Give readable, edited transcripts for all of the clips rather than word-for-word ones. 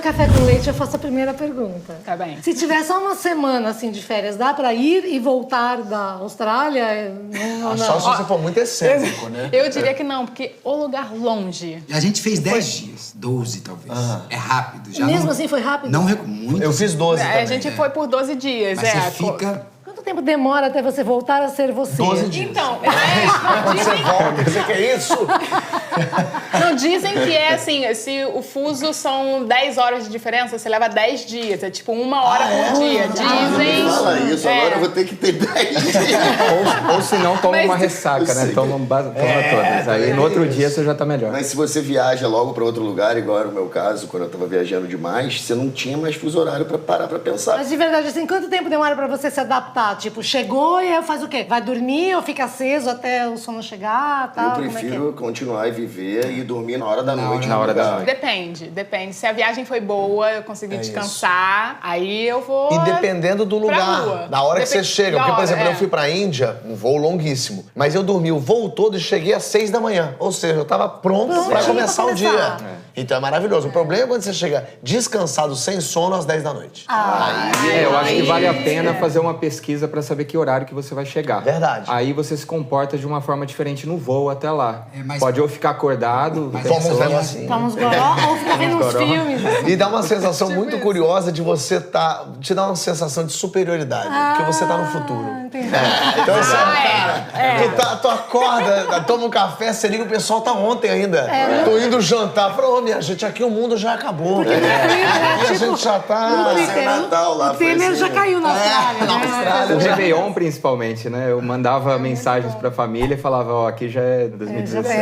Café com leite, eu faço a primeira pergunta. Tá bem. Se tiver só uma semana assim de férias, dá pra ir e voltar da Austrália? Não, não. Só se você for muito excêntrico, né? Eu diria que não, porque o lugar longe. A gente fez 10 dias, 12 talvez. É rápido. Já Mesmo não, assim foi rápido? Não muito. Eu fiz 12 também. A gente foi por 12 dias. Mas você fica... Quanto tempo demora até você voltar a ser você? 12 dias. Então, Quando você volta, você quer isso? não, dizem que é assim, se o fuso são 10 horas de diferença, você leva 10 dias. É tipo 1 hora por dia. Dizem... Fala isso, agora eu vou ter que ter 10 dias. Ou se não, toma uma ressaca, né? Toma todas. Aí no outro dia você já tá melhor. Mas se você viaja logo para outro lugar, igual era o meu caso, quando eu tava viajando demais, você não tinha mais fuso horário para parar para pensar. Mas de verdade, assim, quanto tempo demora pra você se adaptar? Tipo, chegou e aí faz o quê? Vai dormir ou fica aceso até o sono chegar? Tal? Eu Como é que é? prefiro continuar e viver e dormir na hora da noite. Na hora da noite. Depende. Se a viagem foi boa, eu consegui descansar, aí eu vou... E dependendo do pra lugar, rua. da hora que você chega. Porque, por exemplo, é. eu fui pra Índia, um voo longuíssimo, mas eu dormi o voo todo e cheguei às 6 da manhã. Ou seja, eu tava pronto pra começar o dia. Então é maravilhoso. O problema é quando você chega descansado, sem sono, às 10 da noite. Eu acho que vale a pena fazer uma pesquisa pra saber que horário que você vai chegar. Verdade. Aí você se comporta de uma forma diferente no voo até lá. mas- Pode ou ficar acordado... Toma uns negocinhos. Toma uns goró ou fica vendo uns filmes. E dá uma sensação muito curiosa de você te dá uma sensação de superioridade, porque você tá no futuro. Entendi. Então, tu acorda, toma um café, você liga, o pessoal tá ontem ainda. Tô indo jantar. Falou, minha gente, aqui o mundo já acabou. E a gente já tá... Vai ser Natal lá. O Temer já caiu na Austrália, né? O Réveillon, principalmente, né? Eu mandava mensagens pra família e falava, ó, aqui já é 2017.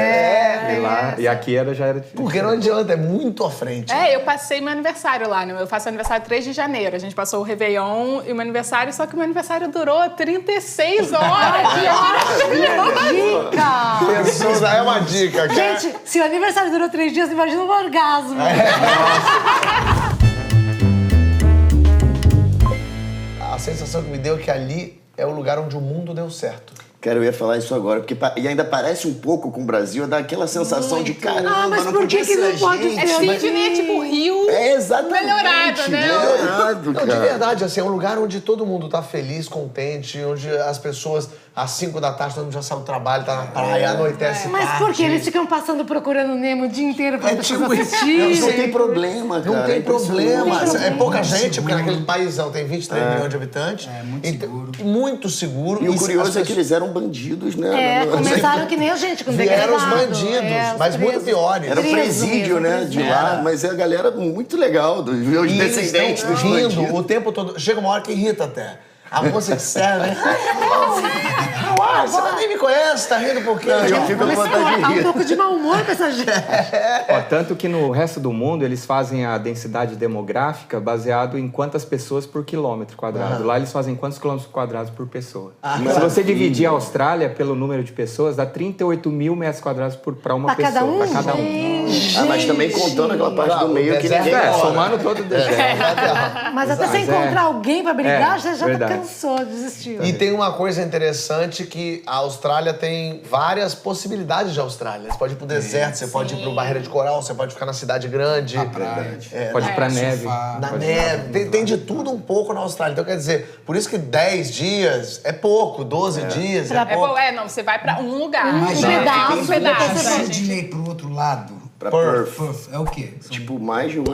E lá, e aqui já era diferente. Porque não adianta, é muito à frente. Eu passei meu aniversário lá, né? Eu faço aniversário 3 de janeiro. A gente passou o Réveillon e o meu aniversário, só que o meu aniversário durou 36 horas. Dica! Pessoas, é uma dica, cara. Gente, se o aniversário durou 3 dias, imagina um orgasmo. A sensação que me deu é que ali é o lugar onde o mundo deu certo. Cara, eu ia falar isso agora, porque e ainda parece um pouco com o Brasil, dá aquela sensação de caramba, mas não por podia que que ser não a pode gente. ser? Sydney é tipo Rio Exatamente. melhorado, né? Melhorado, Não, cara. de verdade, assim, é um lugar onde todo mundo tá feliz, contente, onde as pessoas, às 5 da tarde, todo mundo já saiu do trabalho, tá na praia, anoitece Mas tarde. por que eles ficam passando procurando Nemo o dia inteiro pra pessoas tipo isso. assistirem? Não tem problema, cara. Não tem problema. impressionante. É pouca gente, porque naquele paísão tem 23 milhões de habitantes. É, muito Então, seguro. muito seguro. E o as curioso é que pessoas eles eram bandidos, né? Começaram que nem a gente, com vieram os degradado. bandidos, Os mas muito presos. piores. Era o Preso presídio, mesmo, né, de lá, mas é a galera muito legal, os E eles descendentes estão dos rindo bandidos. o tempo todo. Chega uma hora que irrita até. A moça que serve, né? Você nem me conhece, tá rindo por quê? Eu fico com Mas vontade tá de um rir. pouco de mau humor com essa gente. Ó, tanto que no resto do mundo eles fazem a densidade demográfica baseado em quantas pessoas por quilômetro quadrado. Lá eles fazem quantos quilômetros quadrados por pessoa. Se você dividir a Austrália pelo número de pessoas, dá 38 mil metros quadrados pra uma Pra pessoa. cada um? Pra cada um. Mas também contando aquela parte do meio que ninguém mora. Somando todo o deserto. Mas até você encontrar alguém pra brigar, você já verdade. cansou, desistiu. E tem uma coisa interessante que a Austrália tem várias possibilidades de Austrália. Você pode ir pro deserto, você pode ir pro Barreira de Coral, você pode ficar na cidade grande. praia. Pode ir pra neve. surfar. Na Pode- neve. Tem de tudo um pouco na Austrália. Então, quer dizer, por isso que 10 dias é pouco, 12 dias é pouco. Não, você vai pra um lugar. Mas Um pedaço, um pedaço. de gente. Sydney pro outro lado. Pra Perth. Perth é o quê? Tipo, mais de 8.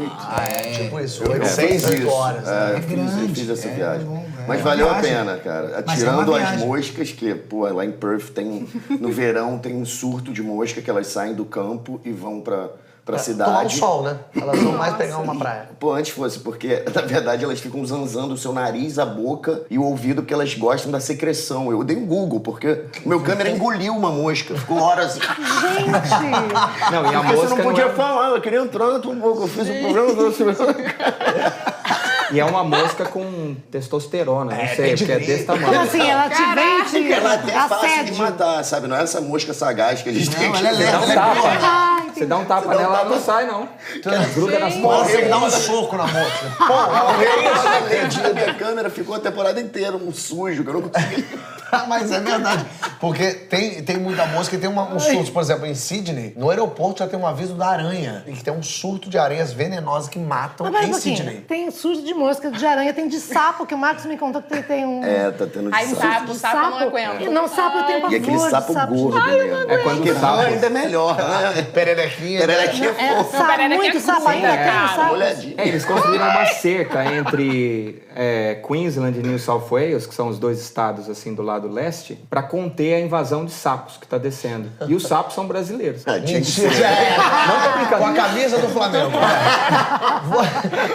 Tipo isso, Eu 6 fiz isso. horas. né? Eu grande, fiz essa é viagem. bom, é Mas uma valeu a viagem. pena, cara. Mas é uma Tirando as viagem. moscas, que, pô, lá em Perth tem... No verão tem um surto de mosca que elas saem do campo e vão pra cidade. Tomar um sol, né? Elas vão mais pegar uma praia. Pô, antes fosse, porque, na verdade, elas ficam zanzando o seu nariz, a boca e o ouvido, porque elas gostam da secreção. Eu dei um Google, porque o meu câmera engoliu uma mosca. Ficou horas... Gente! Não, e a Porque mosca você não podia é... falar, ela queria entrar na tua boca. Eu fiz o programa todo assim. E é uma mosca com testosterona, não sei, porque é desse Como tamanho. assim? Ela te vende Ela é até fácil de assédio? matar, sabe? Não é essa mosca sagaz que a gente tem Não, que... ela é leve, Dá um ela é tapa. pior. Você dá um tapa nela, ela não sai, não. Gruda nas Você costas. tem que dar um soco na moça. A minha câmera ficou a temporada inteira um sujo, que eu não consegui... Mas é verdade. Porque tem muita mosca e tem um surto. Por exemplo, em Sydney, no aeroporto já tem um aviso da aranha. E que tem um surto de aranhas venenosas que matam Mas pera um em pouquinho. Sydney. Tem surto de mosca, de aranha, tem de sapo, que o Marcos me contou que tem um... Tá tendo Aí sapo. sapo eu não aguento. Não, sapo eu tenho pavor E aquele de sapo gordo, né? É quando o sapo... Ainda é melhor, né? Pererequinha. Pererequinha é fofo. Sapo, Perereca muito é sapo comum, ainda né, tem, cara? sapo. Molhadinho. Eles construíram uma cerca entre Queensland e New South Wales, que são os dois estados assim do lado leste, para conter a invasão de sapos que está descendo. E os sapos são brasileiros. Tinha que ser. Mentira. Não tô brincando. Com a camisa do Flamengo.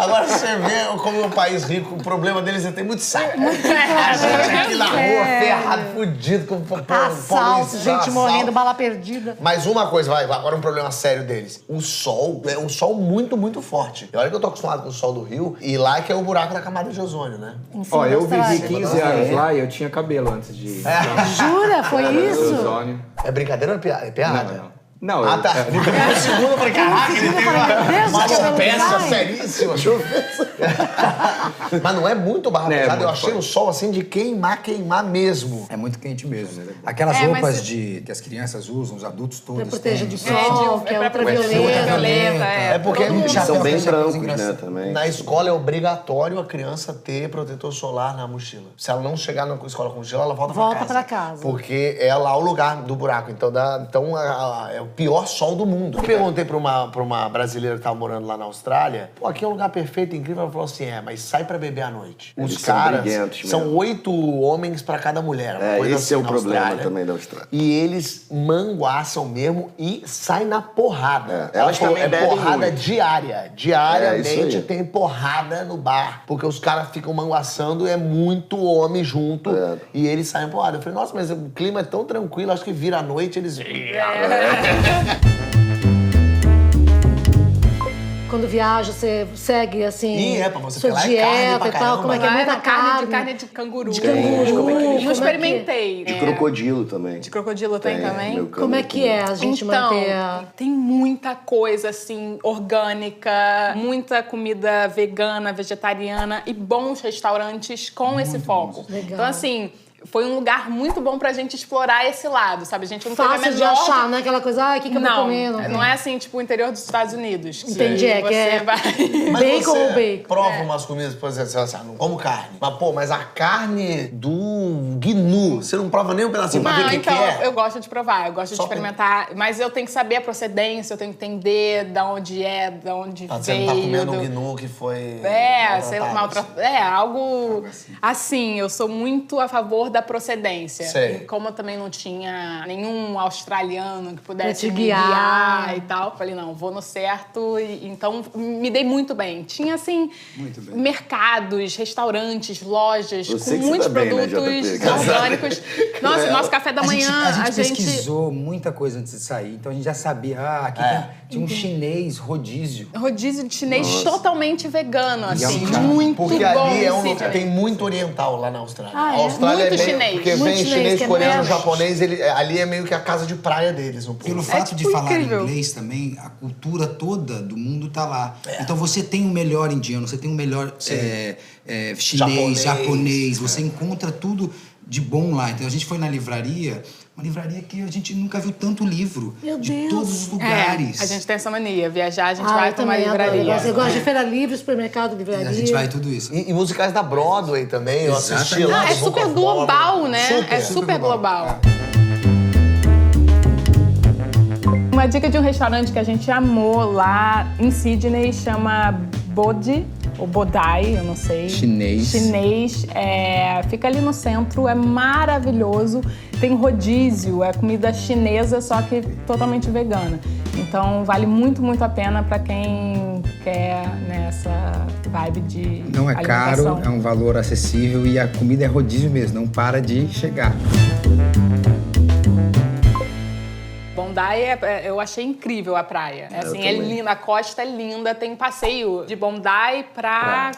Agora você vê como é um país rico, o problema deles é ter muito saco. A gente aqui na rua, ferrado, fudido, com Assalto, gente assalto. morrendo, bala perdida. Mas uma coisa, agora um problema sério deles. O sol é um sol muito, muito forte. E olha que eu tô acostumado com o sol do Rio, e lá que é o buraco da camada de ozônio, né? Em cima Ó, da eu vivi Austrália. 15 anos lá e eu tinha cabelo antes de... Jura? Foi isso? Ozônio. É brincadeira ou é piada? Não. Não, Ah, tá. eu- No segundo eu falei, caraca, ele tem Deus, uma que peça cabelo seríssima. Deixa eu ver. Mas não é muito barra É, pesada, eu muito achei forte. o sol assim de queimar mesmo. É muito quente mesmo. Aquelas É, roupas mas- que as crianças usam, os adultos todos Pra proteger têm. do sol, que é ultravioleta. Ultravioleta, É porque todo mundo. São bem Chapéu, brancos, engraçado. né, também. Na escola é obrigatório a criança ter protetor solar na mochila. Se ela não chegar na escola com mochila, ela volta pra casa. Porque é lá o lugar do buraco. Então, é o pior sol do mundo. Eu perguntei pra uma brasileira que tava morando lá na Austrália, pô, aqui é um lugar perfeito, incrível. Ela falou assim, mas sai pra beber à noite. Os Eles são caras briguentos são mesmo. 8 homens pra cada mulher. uma coisa Esse assim é o na problema Austrália. também da Austrália. E eles manguaçam mesmo e saem na porrada. É, elas também bebem porrada muito. diária. Diariamente É, isso aí. tem porrada no bar. Porque os caras ficam manguaçando, é muito homem junto. É. E eles saem porrada. Eu falei, nossa, mas o clima é tão tranquilo, acho que vira à noite, eles... Quando viaja, você segue, assim, Ih, pra você, sua porque lá é carne dieta pra e tal, caramba. como é que é Lá muita carne de canguru. De canguru. Como é que Não é? experimentei. De crocodilo também. De crocodilo tem também? meu Como é que é a gente Então, manter a... tem muita coisa, assim, orgânica, muita comida vegana, vegetariana e bons restaurantes com esse foco. Legal. Então, assim, foi um lugar muito bom pra gente explorar esse lado, sabe? A gente não teve a Fácil de menor... achar, não é aquela coisa, o que eu vou Não, comer? não é assim, tipo, o interior dos Estados Unidos. que Entendi, é que você é- vai... Mas Bacon você ou bacon? prova umas comidas, por exemplo, você fala assim, não como carne. Mas a carne do gnu, você não prova nem um pedacinho pra ver o Não, que então, que é? eu gosto de provar, eu gosto de Só experimentar, mas eu tenho que saber a procedência, eu tenho que entender de onde é, de onde Você veio. não tá comendo um gnu que foi Sei lá, maltratado. algo assim, eu sou muito a favor da procedência. Sei. E como eu também não tinha nenhum australiano que pudesse te me guiar. guiar e tal, falei, não, vou no certo. Então, me dei muito bem. Tinha, assim, mercados, restaurantes, lojas, Você com que se muitos dá bem, né, produtos JP? orgânicos. Nossa, nosso café da manhã, a gente pesquisou muita coisa antes de sair, então a gente já sabia, aqui tinha um chinês rodízio. rodízio de chinês totalmente vegano, assim, um cara. muito Porque bom ali em Sydney. tem muito oriental lá na Austrália. Ah, é? A Austrália Muito é meio, chinês. Porque Muito vem chinês, chinês, que é coreano, menos. japonês, ali é meio que a casa de praia deles um pouco. Pelo fato de tipo, falar incrível. inglês também, a cultura toda do mundo tá lá. Então você tem o melhor indiano, você tem o melhor chinês, japonês, você encontra tudo de bom lá. Então a gente foi na livraria, uma livraria que a gente nunca viu tanto livro. Meu de Deus. todos os lugares. A gente tem essa mania, viajar, a gente Ah, vai eu pra uma também adoro. livraria. Eu gosto de feira livre, supermercado, livraria. A gente vai tudo isso. E musicais da Broadway também, eu assisti Exatamente. lá. Ah, é do Book super of global, Mormon. né? É super global. É. Uma dica de um restaurante que a gente amou lá em Sydney chama Bodhi, ou Bodai, eu não sei. Chinês. Fica ali no centro, é maravilhoso. Tem rodízio, é comida chinesa, só que totalmente vegana. Então vale muito, muito a pena para quem quer nessa vibe de Não é alimentação. caro, é um valor acessível e a comida é rodízio mesmo, não para de chegar. Bondi eu achei incrível a praia. Assim, é também. linda, a costa é linda, tem passeio de Bondi pra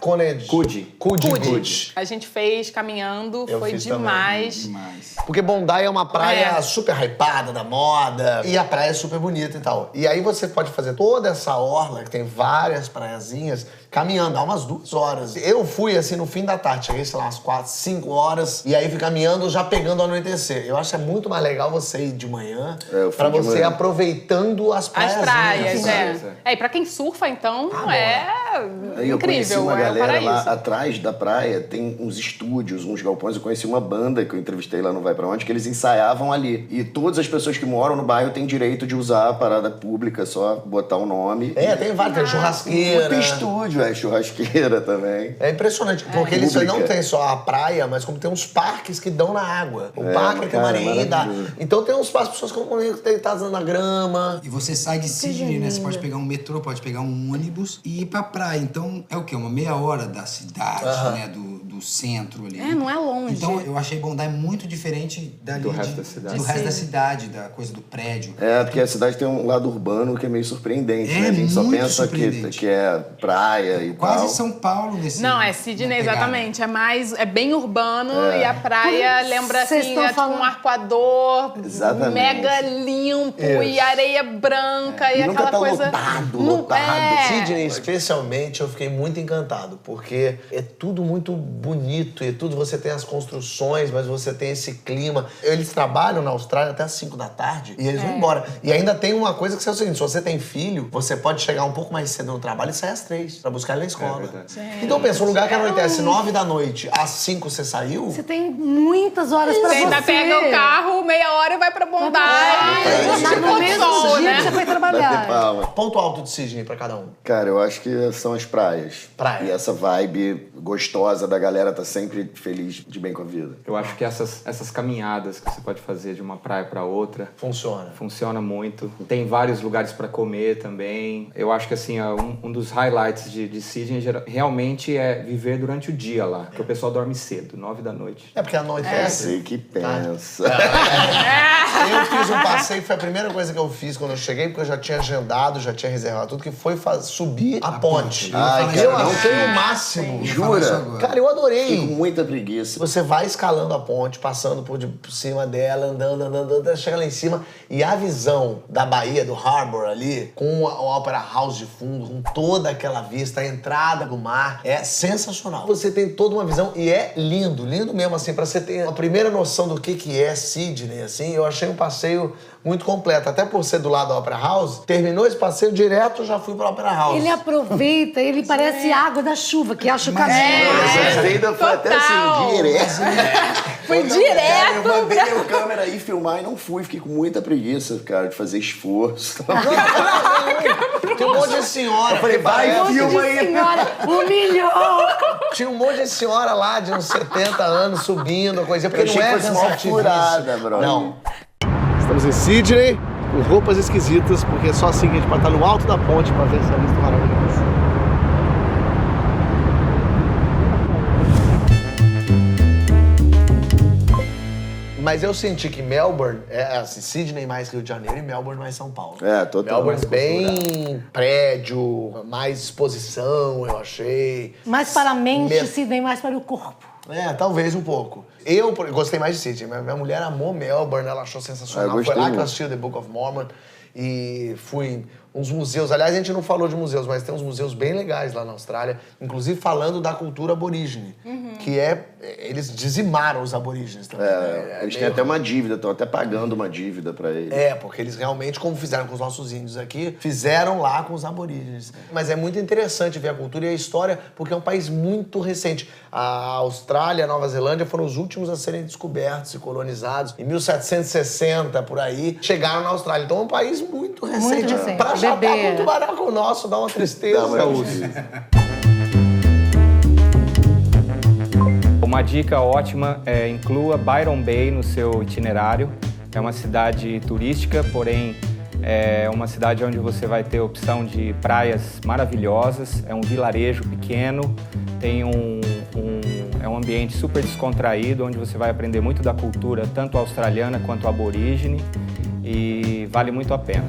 Cudi Beach. A gente fez caminhando, Eu foi fiz demais. Demais. Porque Bondi é uma praia É. super hypada, da moda, e a praia é super bonita e tal. E aí você pode fazer toda essa orla, que tem várias praiazinhas, caminhando, dá umas 2 horas. Eu fui, assim, no fim da tarde, cheguei, sei lá, umas 4, 5 horas, e aí fui caminhando, já pegando o anoitecer. Eu acho que é muito mais legal você ir de manhã, eu fui pra de você ir manhã. aproveitando as As praias. praias, praias, e pra quem surfa, então, Aí eu conheci incrível, uma é um galera lá paraíso. atrás da praia, tem uns estúdios, uns galpões. Eu conheci uma banda que eu entrevistei lá no Vai Pra Onde, que eles ensaiavam ali. E todas as pessoas que moram no bairro têm direito de usar a parada pública, só botar o nome. É, tem várias, tem churrasqueira. Muito estúdio, churrasqueira também. É impressionante, porque eles Pública. não tem só a praia, mas como tem uns parques que dão na água. O parque tem uma cara, areia, dá. maravilhoso. Então tem uns as pessoas que estão na grama. E você sai de Sydney, né? Você pode pegar um metrô, pode pegar um ônibus e ir pra praia. Então, é o quê? Uma meia hora da cidade, né? Do centro ali. Não é longe. Então, eu achei Bondi muito diferente dali Do resto da cidade. do resto da cidade, da coisa do prédio. É, porque a cidade tem um lado urbano que é meio surpreendente, É né? A gente só muito pensa surpreendente. que é praia e Quase tal. São Paulo nesse. Não, é Sydney, na pegada. exatamente. É bem urbano e a praia lembra Vocês assim, estão tipo falando- um arcoador Exatamente. mega limpo e areia branca e E nunca aquela tá coisa. lotado. Sydney, especialmente, eu fiquei muito encantado, porque é tudo muito bonito, e tudo, você tem as construções, mas você tem esse clima. Eles trabalham na Austrália até às 5 da tarde e eles vão embora. E ainda tem uma coisa que é o seguinte, se você tem filho, você pode chegar um pouco mais cedo no trabalho e sair às 3 pra buscar ele na escola. verdade. Então pensa, um lugar que anoitece 9 da noite, às 5 você saiu, Você tem muitas horas pra Você você. ainda pega o carro, meia hora e vai pra Bondi. No mesmo Sol, dia né? que você foi Bater trabalhar. palma. ponto alto de Sydney pra cada um. Cara, eu acho que são as praias. Praia. E essa vibe gostosa da galera tá sempre feliz, de bem com a vida. Eu acho que essas caminhadas que você pode fazer de uma praia para outra Funciona muito. Tem vários lugares para comer também. Eu acho que assim, um dos highlights de Sydney realmente é viver durante o dia lá, porque o pessoal dorme cedo, 9 da noite. É porque anoitece. Sei que pensa. Eu fiz um passeio, foi a primeira coisa que eu fiz quando eu cheguei, porque eu já tinha agendado, já tinha reservado tudo, que foi subir a ponte. Ai, eu cara, não achei sei. o máximo. Jura? Cara, eu adorei. Fico com muita preguiça. Você vai escalando a ponte, passando por cima dela, andando, até chegar lá em cima. E a visão da Bahia, do Harbour ali, com a Opera House de fundo, com toda aquela vista, a entrada do mar, é sensacional. Você tem toda uma visão e é lindo, lindo mesmo, assim, pra você ter a primeira noção do que é Sydney, assim. Eu achei um passeio muito completo. Até por ser do lado da Opera House, terminou esse passeio direto, já fui pra Opera House. Ele aproveita, ele parece água da chuva, que acha o caminho. Essa ainda foi até Total. assim, direto. Foi Eu direto. mandei meu câmera aí filmar e não fui. Fiquei com muita preguiça, cara, de fazer esforço. Tem um monte de senhora. Eu falei, vai, filma aí. Senhora, humilhou! Tinha um monte de senhora lá de uns 70 anos subindo, coisa, porque Eu achei não é que fosse uma cansativíssimo. furada, brother. Não. Estamos em Sydney, com roupas esquisitas, porque é só assim que a gente pode estar no alto da ponte pra ver essa vista maravilhosa. Mas eu senti que Melbourne, assim, Sydney mais Rio de Janeiro e Melbourne mais São Paulo. É, total. Melbourne bem prédio, mais exposição, eu achei. Mais para a mente, Me- Sydney mais para o corpo. É, talvez um pouco. Eu gostei mais de Sydney. Minha mulher amou Melbourne, ela achou sensacional. Eu Foi gostei lá que eu muito. assisti The Book of Mormon e fui em uns museus. Aliás, a gente não falou de museus, mas tem uns museus bem legais lá na Austrália, inclusive falando da cultura aborígene, que eles dizimaram os aborígenes também. né? Eles têm meio- até uma dívida, estão até pagando uma dívida pra eles. É, porque eles realmente, como fizeram com os nossos índios aqui, fizeram lá com os aborígenes. Mas é muito interessante ver a cultura e a história, porque é um país muito recente. A Austrália e a Nova Zelândia foram os últimos a serem descobertos e colonizados. Em 1760, por aí, chegaram na Austrália. Então é um país muito recente. recente. Pra já Bebê. estar com um baraco nosso, dá uma tristeza. Dá uma Uma dica ótima é inclua Byron Bay no seu itinerário. É uma cidade turística, porém É uma cidade onde você vai ter opção de praias maravilhosas, é um vilarejo pequeno, tem é um ambiente super descontraído, onde você vai aprender muito da cultura, tanto australiana quanto aborígene, e vale muito a pena.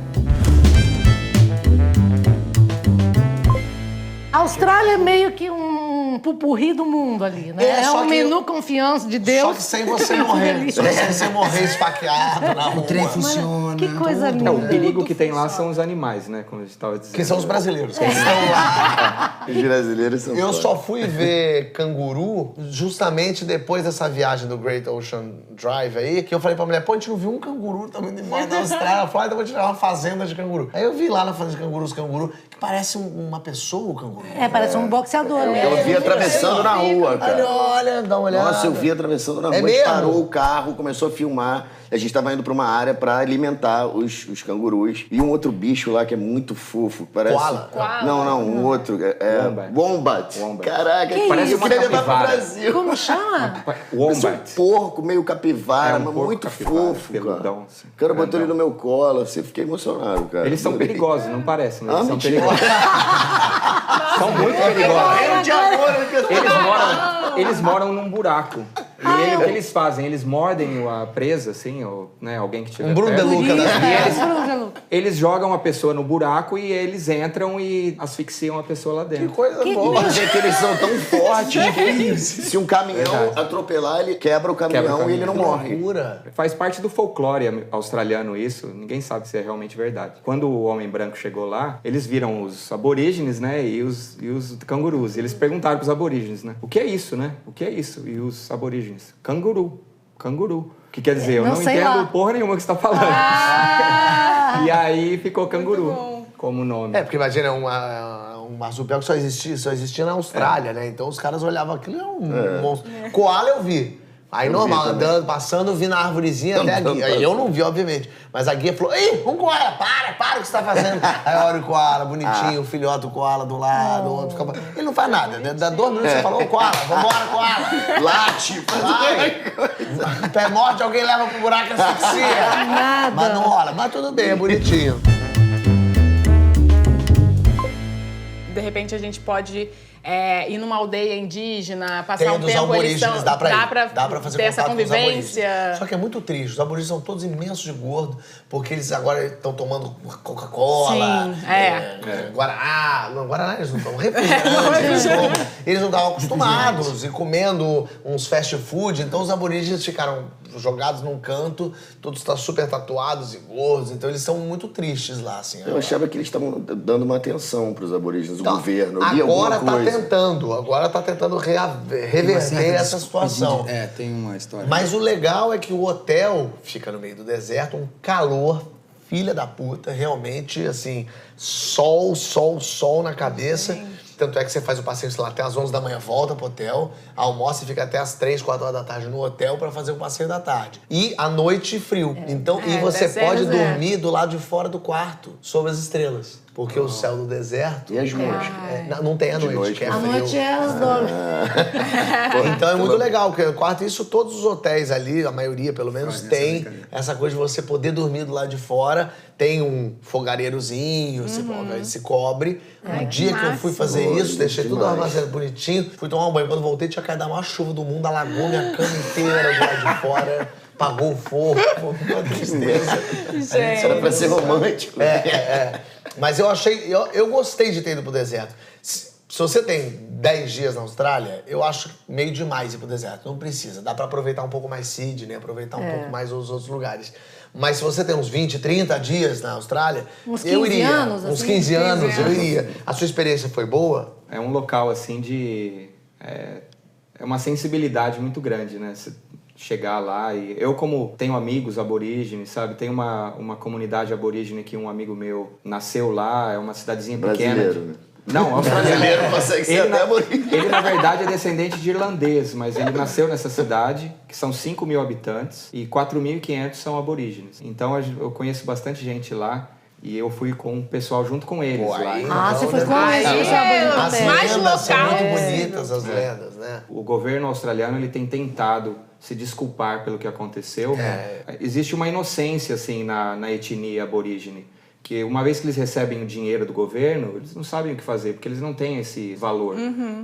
A Austrália é meio que um pupurri do mundo ali, né? É só um que- menu confiança de Deus. Só que sem você morrer. Só que sem você morrer esfaqueado na rua. O trem funciona. Que coisa linda. O perigo que tem lá são os animais, né? Como a gente estava dizendo. Que são os brasileiros. Que estão lá. Os brasileiros são Eu foda. só fui ver canguru justamente depois dessa viagem do Great Ocean Drive aí, que eu falei pra mulher, pô, a gente não viu um canguru também embora da Austrália. Ela falou, então vou tirar uma fazenda de canguru. Aí eu vi lá na fazenda de canguru, os canguru, que parece uma pessoa, o canguru. Parece um boxeador, né? Eu vi atravessando na rua, cara. Olha, dá uma olhada. Nossa, eu vi atravessando na rua. É A gente mesmo? parou o carro, começou a filmar. A gente tava indo pra uma área pra alimentar os cangurus. E um outro bicho lá que é muito fofo. Parece... Koala? Koala? Não, um outro. É Wombat. Wombat. Caraca, Parece eu uma queria levar pro capivara. Brasil. Como chama? Parece um Wombat. porco, meio capivara, É um mas porco muito capivara, fofo, peludão, cara. assim, O cara botou grandão. ele no meu colo, assim, fiquei emocionado, cara. Eles são Adorei. perigosos, não parece, mas Ah, eles são mentira. perigosos. São muito perigosos. Eu de agora, que eu Eles moram num buraco. E o que eles fazem? Eles mordem a presa, assim, ou né, alguém que tiver Um Bruno perto. De Luca, né? Eles jogam a pessoa no buraco e eles entram e asfixiam a pessoa lá dentro. Que coisa Que boa. Mas é que eles são tão fortes que se um caminhão Verdade. atropelar, ele quebra o caminhão, Quebra o e ele não caminhão. morre. Loucura. Faz parte do folclore australiano isso, ninguém sabe se é realmente verdade. Quando o homem branco chegou lá, eles viram os aborígenes, né, e os cangurus. E eles perguntaram pros aborígenes, né, o que é isso, né? O que é isso? E os aborígenes, canguru. O que quer dizer? Eu Não não sei entendo lá. porra nenhuma que você tá falando. E aí ficou canguru bom. como nome. É, porque imagina um marsupial que só existia na Austrália, né? Então os caras olhavam aquilo, é um monstro. Koala eu vi. Aí normal, vi também. andando, passando, vi na arvorezinha até a Andando, guia. Aí eu não vi, obviamente. Mas a guia falou, ei, um koala, para o que você tá fazendo. Aí olha o koala, bonitinho, o filhote do koala do lado, o outro fica... Ele não faz nada, né? Dá 2 minutos você fala, ô koala, vambora, koala. Late, Vai. Pé morte, alguém leva pro buraco e asfixia. Nada. Mas não rola, mas tudo bem, é bonitinho. De repente a gente pode ir numa aldeia indígena, passar Tem um dos tempo, aborígenes, eles são, dá pra ir. dá pra fazer ter essa contato com os aborígenes. convivência. Só que é muito triste. Os aborígenes são todos imensos de gordo, porque eles agora estão tomando Coca-Cola, Sim, Guaraná. Não, Guaraná eles não tomam. Refrigerante. Eles não estavam acostumados e comendo uns fast food. Então os aborígenes ficaram jogados num canto, todos estão super tatuados e gordos. Então eles são muito tristes lá, assim. Eu achava que eles estavam dando uma atenção pros aborígenes, o Então, governo. Eu li alguma agora tá tentando Tem uma reverter certa essa situação. tem uma história. Mas o legal é que o hotel fica no meio do deserto, um calor, filha da puta, realmente, assim, sol na cabeça. Tanto é que você faz o passeio, sei lá, até às 11 da manhã, volta pro hotel, almoça e fica até às 3, 4 horas da tarde no hotel pra fazer o passeio da tarde. E à noite, frio. Então, e você pode dormir do lado de fora do quarto, sob as estrelas. Porque o céu do deserto... E as moscas? não tem a noite, que é A frio. noite elas dormem. Então é muito legal, porque quarto, isso todos os hotéis ali, a maioria pelo menos, tem essa coisa de você poder dormir do lado de fora. Tem um fogareirozinho, se cobre. Ai, Um dia que eu fui fazer Pô, isso, deixei tudo demais. armazenado bonitinho, fui tomar um banho. Quando voltei, tinha caído a maior chuva do mundo, alagou minha cama inteira do lado de fora, apagou o fogo, uma tristeza. Isso era pra ser romântico. Mas eu gostei de ter ido pro deserto. Se você tem 10 dias na Austrália, eu acho meio demais ir pro deserto. Não precisa. Dá pra aproveitar um pouco mais Sydney, aproveitar um pouco mais os outros lugares. Mas se você tem uns 20, 30 dias na Austrália, Uns eu 15 iria. anos, Uns assim? 15 anos, 15 eu iria. A sua experiência foi boa? É um local, assim, de... É uma sensibilidade muito grande, né? Você chegar lá e... Eu, como tenho amigos aborígenes, sabe? Tem uma comunidade aborígene que um amigo meu nasceu lá, é uma cidadezinha pequena. Brasileiro, né? Não, australiano. Brasileiro consegue ser até aborígene. Ele, na verdade, é descendente de irlandês, mas ele nasceu nessa cidade, que são 5.000 habitantes, e 4.500 são aborígenes. Então, eu conheço bastante gente lá, e eu fui com o pessoal junto com eles Pô, lá. aí- Você foi com Ai, eles, você é, é As mais lendas são local. muito bonitas, as lendas, né? O governo australiano ele tem tentado se desculpar pelo que aconteceu. Existe uma inocência assim na etnia aborígene. que uma vez que eles recebem o dinheiro do governo, eles não sabem o que fazer, porque eles não têm esse valor,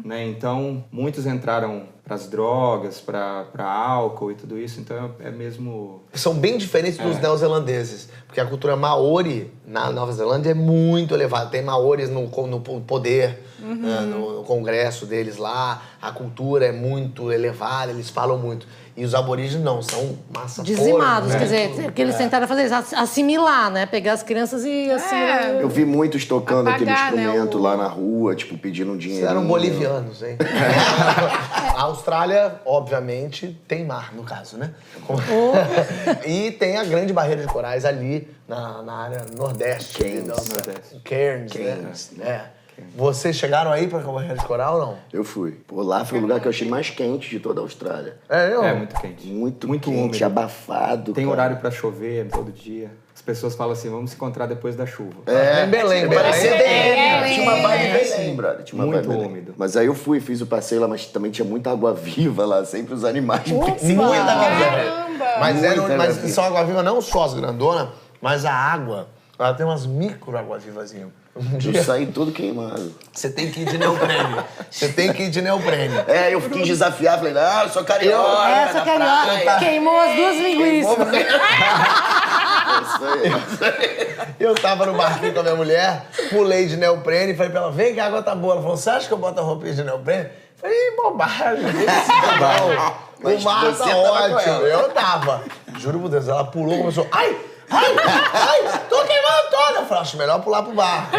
né? Então, muitos entraram para as drogas, para álcool e tudo isso, então é mesmo... São bem diferentes dos neozelandeses, porque a cultura maori na Nova Zelândia é muito elevada. Tem maoris no poder, no congresso deles lá, a cultura é muito elevada, eles falam muito. E os aborígenes não, são massa Dizimados, porca, quer dizer, o que eles tentaram fazer isso, assimilar, né? Pegar as crianças e assimilar. Eu vi muitos tocando aquele Apagar, né, instrumento lá na rua, tipo, pedindo um dinheiro. Eram bolivianos, hein? A Austrália, obviamente, tem mar, no caso, né? E tem a grande barreira de corais ali na área nordeste. Cairns, né? Vocês chegaram aí pra barreira de coral ou não? Eu fui. Pô, lá foi o lugar que eu achei mais quente de toda a Austrália. É muito quente. Muito quente, úmido. abafado. Tem cara. horário para chover todo dia. As pessoas falam assim, vamos se encontrar depois da chuva. Em Belém. Parecia Belém. Tinha uma vibe Belém, brother. Tinha uma Muito vibe Belém. úmido. Mas aí eu fui, fiz o passeio lá, mas também tinha muita água viva lá, sempre os animais. Muita Caramba! Mas são água-viva não só as grandonas, mas a água, ela tem umas micro água-vivazinhas. Eu saí todo queimado. Você tem que ir de neoprene. Eu quis desafiar, falei, não, eu sou carioca. Sou carioca. Queimou as duas linguiças. Eu tava no barquinho com a minha mulher, pulei de neoprene e falei pra ela, vem que a água tá boa. Ela falou, você acha que eu boto a roupinha de neoprene? Eu falei, bobagem, o mar você tá tava ótimo. com ela. Eu tava. Juro por Deus, ela pulou, começou, ai, tô queimando toda. Eu falei, acho melhor pular pro barco.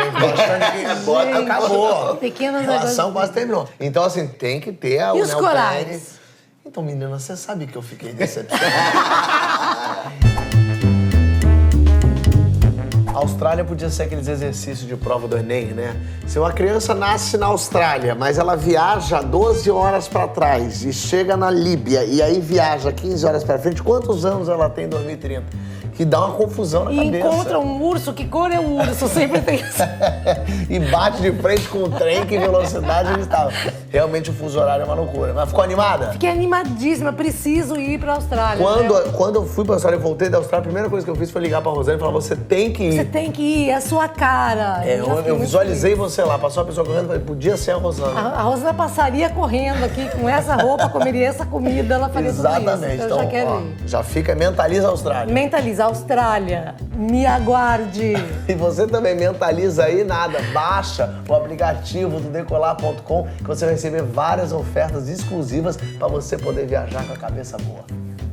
Bota, acabou. Pequenas A relação águas- quase terminou. Então, assim, tem que ter o E os neoprene. corais? Então, menina, você sabe que eu fiquei decepcionado. A Austrália podia ser aqueles exercícios de prova do Enem, né? Se uma criança nasce na Austrália, mas ela viaja 12 horas pra trás e chega na Líbia e aí viaja 15 horas pra frente, quantos anos ela tem em 2030? Que dá uma confusão na E cabeça. encontra um urso, que cor é o urso? Sempre tem isso. E bate de frente com o trem, que velocidade ele estava. Realmente o fuso horário é uma loucura. Mas ficou animada? Fiquei animadíssima, preciso ir pra Austrália. Quando eu fui pra Austrália e voltei da Austrália, a primeira coisa que eu fiz foi ligar pra Rosane e falar, você tem que ir. Você tem que ir, é a sua cara. É, já fiquei eu muito visualizei feliz. você lá, passou uma pessoa correndo, falei, podia ser a Rosana. A Rosana passaria correndo aqui com essa roupa, comeria essa comida, ela faria tudo Exatamente. isso. Eu já quero ó, ir. já fica, mentaliza a Austrália. Mentaliza, Austrália, me aguarde. E você também mentaliza aí, nada, baixa o aplicativo do Decolar.com que você vai receber várias ofertas exclusivas para você poder viajar com a cabeça boa.